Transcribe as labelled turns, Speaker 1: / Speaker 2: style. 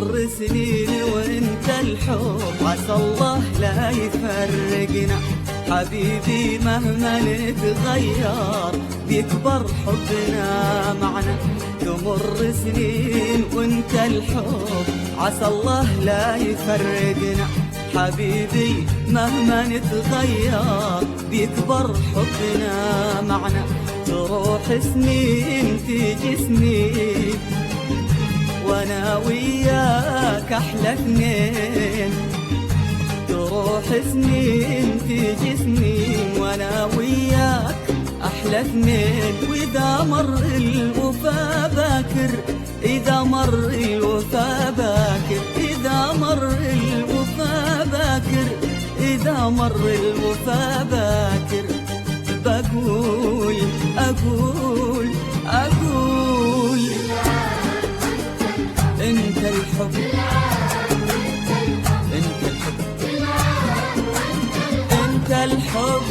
Speaker 1: تمر سنين وانت الحب عسى الله لا يفرقنا. حبيبي مهما نتغير بيكبر حبنا معنا. تمر سنين وانت الحب عسى الله لا يفرقنا. حبيبي مهما نتغير بيكبر حبنا معنا. تروح سنين تيجي سنين وانا وياك احلى اثنين. تروح سنين تيجي سنين وانا وياك احلى اثنين. واذا مر الوفا باكر، اذا مر الوفا باكر، اذا مر الوفا باكر، اذا مر الوفا باكر، بقول اقول اقول انت الحب، انت الحب، انت الحب.